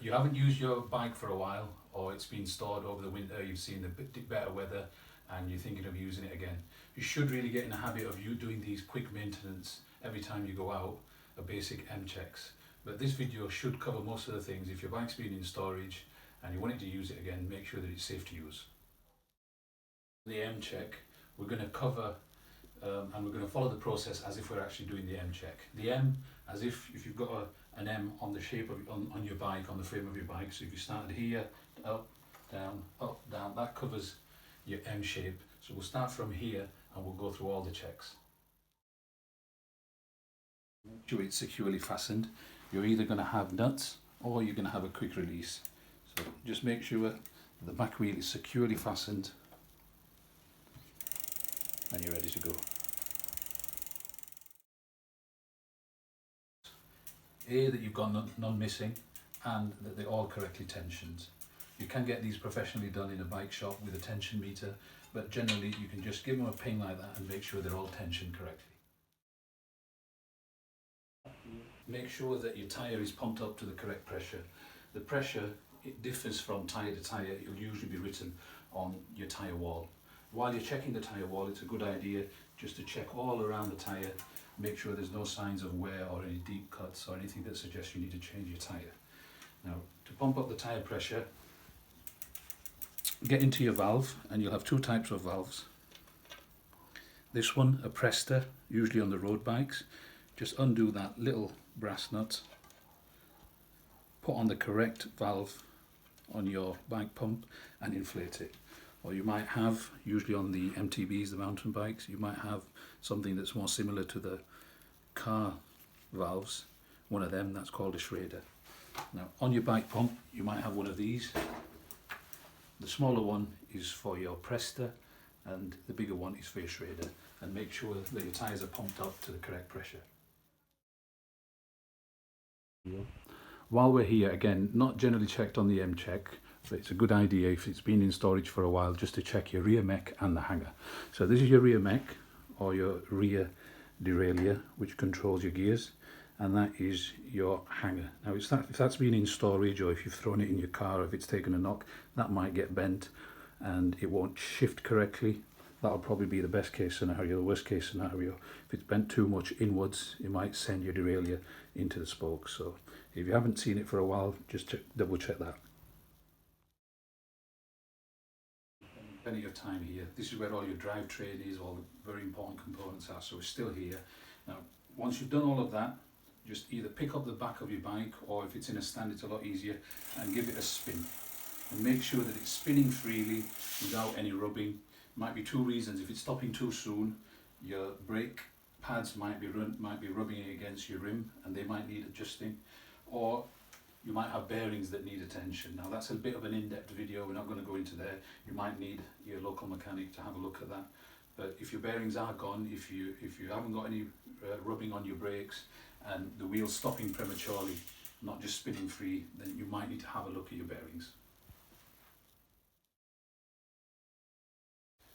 You haven't used your bike for a while, or it's been stored over the winter, you've seen the better weather and you're thinking of using it again. You should really get in the habit of you doing these quick maintenance every time you go out, a basic M checks. But this video should cover most of the things. If your bike's been in storage and you wanted to use it again, make sure that it's safe to use. The M check, we're going to cover and we're going to follow the process as if we're actually doing the M check. The M, as if you've got an M on the shape of on your bike, on the frame of your bike. So if you started here, up, down, that covers your M shape. So we'll start from here and we'll go through all the checks. Make sure it's securely fastened. You're either going to have nuts or you're going to have a quick release. So just make sure the back wheel is securely fastened and you're ready to go. That you've got none missing and that they're all correctly tensioned. You can get these professionally done in a bike shop with a tension meter, but generally you can just give them a ping like that and make sure they're all tensioned correctly. Make sure that your tyre is pumped up to the correct pressure. The pressure, it differs from tyre to tyre. It'll usually be written on your tyre wall. While you're checking the tyre wall, it's a good idea just to check all around the tyre, make sure there's no signs of wear or any deep cuts or anything that suggests you need to change your tyre. Now, to pump up the tyre pressure, get into your valve, and you'll have two types of valves. This one, a Presta, usually on the road bikes. Just undo that little brass nut, put on the correct valve on your bike pump and inflate it. Or you might have, usually on the MTBs, the mountain bikes, you might have something that's more similar to the car valves. One of them, that's called a Schrader. Now on your bike pump, you might have one of these. The smaller one is for your Presta and the bigger one is for your Schrader. And make sure that your tyres are pumped up to the correct pressure. While we're here, again, not generally checked on the M check, but it's a good idea if it's been in storage for a while just to check your rear mech and the hanger. So this is your rear mech or your rear derailleur, which controls your gears, and that is your hanger. Now if that's been in storage, or if you've thrown it in your car, or if it's taken a knock, that might get bent and it won't shift correctly. That'll probably be the best case scenario. The worst case scenario, if it's bent too much inwards, it might send your derailleur into the spokes. So if you haven't seen it for a while, just double check that. Plenty of time here. This is where all your drivetrain is, all the very important components are, so we're still here. Now, once you've done all of that, just either pick up the back of your bike, or if it's in a stand, it's a lot easier, and give it a spin. And make sure that it's spinning freely without any rubbing. Might be two reasons. If it's stopping too soon, your brake pads might be rubbing against your rim and they might need adjusting, or you might have bearings that need attention. Now that's a bit of an in-depth video, we're not going to go into there. You might need your local mechanic to have a look at that. But if your bearings are gone, if you haven't got any rubbing on your brakes and the wheel's stopping prematurely, not just spinning free, then you might need to have a look at your bearings.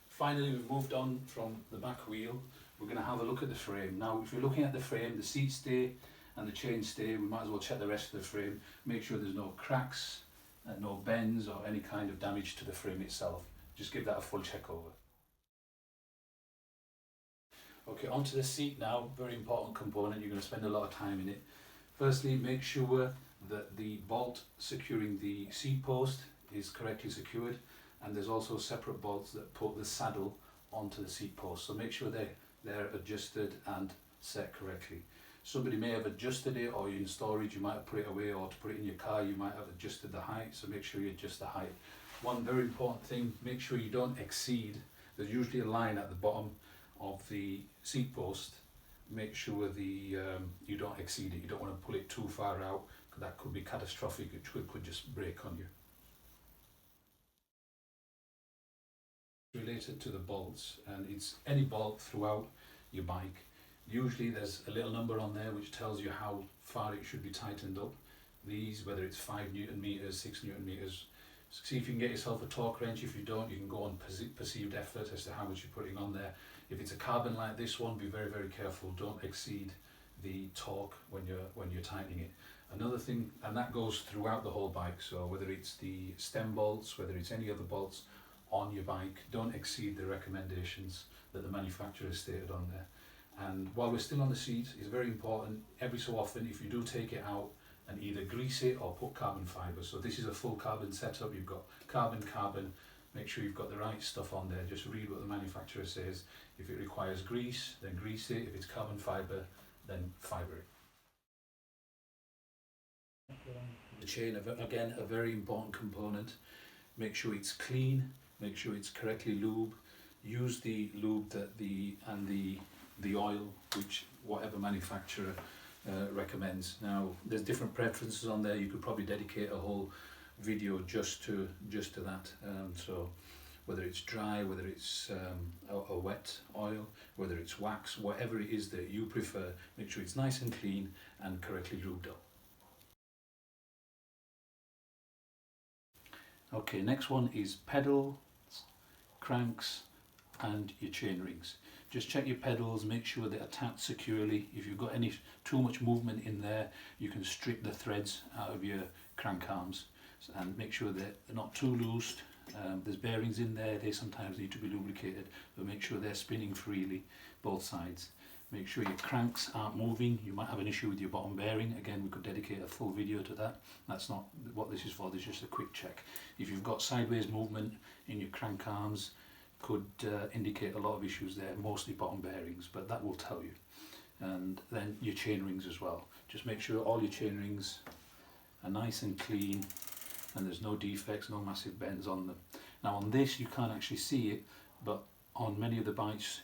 Finally, we've moved on from the back wheel. We're going to have a look at the frame. Now, if you're looking at the frame, the seats stay and the chain stay. We might as well check the rest of the frame. Make sure there's no cracks, no bends or any kind of damage to the frame itself. Just give that a full check over. Okay, onto the seat now. Very important component. You're going to spend a lot of time in it. Firstly, make sure that the bolt securing the seat post is correctly secured. And there's also separate bolts that put the saddle onto the seat post. So make sure they're adjusted and set correctly. Somebody may have adjusted it, or you're in storage, you might have put it away, or to put it in your car, you might have adjusted the height. So make sure you adjust the height. One very important thing, make sure you don't exceed. There's usually a line at the bottom of the seat post. Make sure you don't exceed it. You don't want to pull it too far out, because that could be catastrophic. It could just break on you. Related to the bolts, and it's any bolt throughout your bike. Usually there's a little number on there which tells you how far it should be tightened up. These, whether it's 5 Newton meters, 6 Newton meters, see if you can get yourself a torque wrench. If you don't, you can go on perceived effort as to how much you're putting on there. If it's a carbon like this one, be very, very careful. Don't exceed the torque when you're tightening it. Another thing, and that goes throughout the whole bike, so whether it's the stem bolts, whether it's any other bolts on your bike, don't exceed the recommendations that the manufacturer stated on there. And while we're still on the seat, it's very important every so often, if you do take it out, and either grease it or put carbon fibre. So this is a full carbon setup, you've got carbon, make sure you've got the right stuff on there, just read what the manufacturer says. If it requires grease, then grease it. If it's carbon fibre, then fibre it. The chain, again, a very important component. Make sure it's clean, make sure it's correctly lubed. Use the lube that the oil, which whatever manufacturer recommends. Now there's different preferences on there. You could probably dedicate a whole video just to that. So whether it's dry, whether it's a wet oil, whether it's wax, whatever it is that you prefer, make sure it's nice and clean and correctly lubed up. Okay, next one is pedals, cranks and your chain rings. Just check your pedals, make sure they're attached securely. If you've got any too much movement in there, you can strip the threads out of your crank arms and make sure they're not too loose. There's bearings in there, they sometimes need to be lubricated, but make sure they're spinning freely, both sides. Make sure your cranks aren't moving. You might have an issue with your bottom bearing. Again, we could dedicate a full video to that. That's not what this is for, this is just a quick check. If you've got sideways movement in your crank arms, could indicate a lot of issues there, mostly bottom bearings, but that will tell you. And then your chain rings as well. Just make sure all your chain rings are nice and clean and there's no defects, no massive bends on them. Now on this you can't actually see it, but on many of the bikes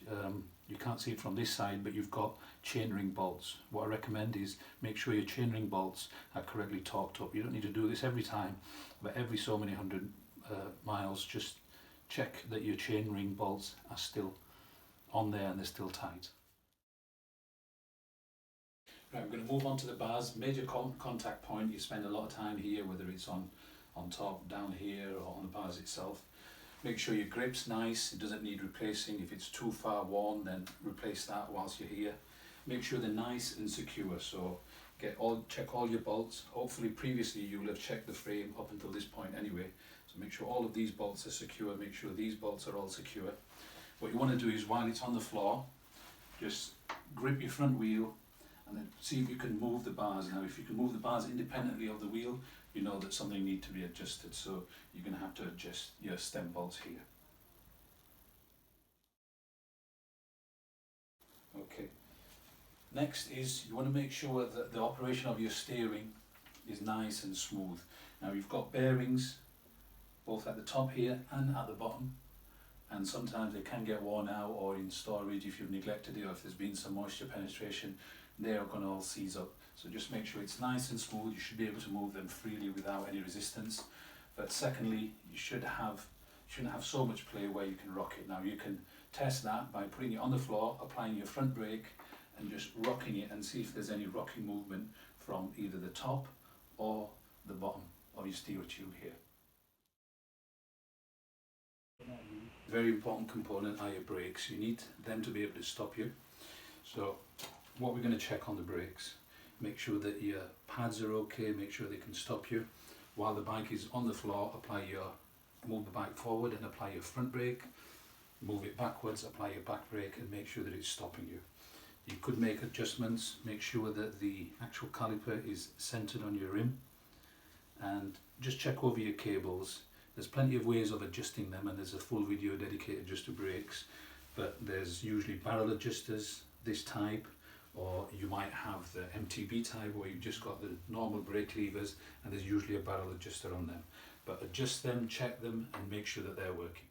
you can't see it from this side, but you've got chainring bolts. What I recommend is make sure your chainring bolts are correctly torqued up. You don't need to do this every time, but every so many hundred miles, just check that your chainring bolts are still on there and they're still tight. Right, we're going to move on to the bars. Major contact point, you spend a lot of time here, whether it's on top, down here, or on the bars itself. Make sure your grip's nice, it doesn't need replacing. If it's too far worn, then replace that whilst you're here. Make sure they're nice and secure, so check all your bolts. Hopefully previously you will have checked the frame up until this point anyway, so make sure all of these bolts are secure, make sure these bolts are all secure. What you want to do is, while it's on the floor, just grip your front wheel and then see if you can move the bars. Now if you can move the bars independently of the wheel, you know that something needs to be adjusted, so you're going to have to adjust your stem bolts here. Okay. Next is, you want to make sure that the operation of your steering is nice and smooth. Now you've got bearings both at the top here and at the bottom, and sometimes they can get worn out, or in storage if you've neglected it, or if there's been some moisture penetration, they're going to all seize up. So just make sure it's nice and smooth. You should be able to move them freely without any resistance. But secondly, you shouldn't have so much play where you can rock it. Now you can test that by putting it on the floor, applying your front brake and just rocking it, and see if there's any rocking movement from either the top or the bottom of your steer tube here. Very important component are your brakes. You need them to be able to stop you. So what we're going to check on the brakes, make sure that your pads are okay, make sure they can stop you. While the bike is on the floor, move the bike forward and apply your front brake, move it backwards, apply your back brake and make sure that it's stopping you. You could make adjustments, make sure that the actual caliper is centered on your rim, and just check over your cables. There's plenty of ways of adjusting them, and there's a full video dedicated just to brakes, but there's usually barrel adjusters, this type, or you might have the MTB type where you've just got the normal brake levers and there's usually a barrel adjuster on them. But adjust them, check them and make sure that they're working.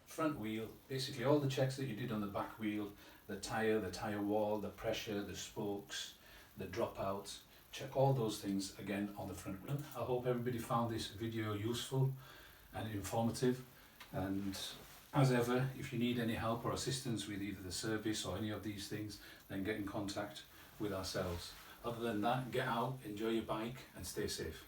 Front wheel, basically all the checks that you did on the back wheel, the tyre wall, the pressure, the spokes, the dropouts, check all those things again on the front wheel. I hope everybody found this video useful and informative, and as ever, if you need any help or assistance with either the service or any of these things, then get in contact with ourselves. Other than that, get out, enjoy your bike and stay safe.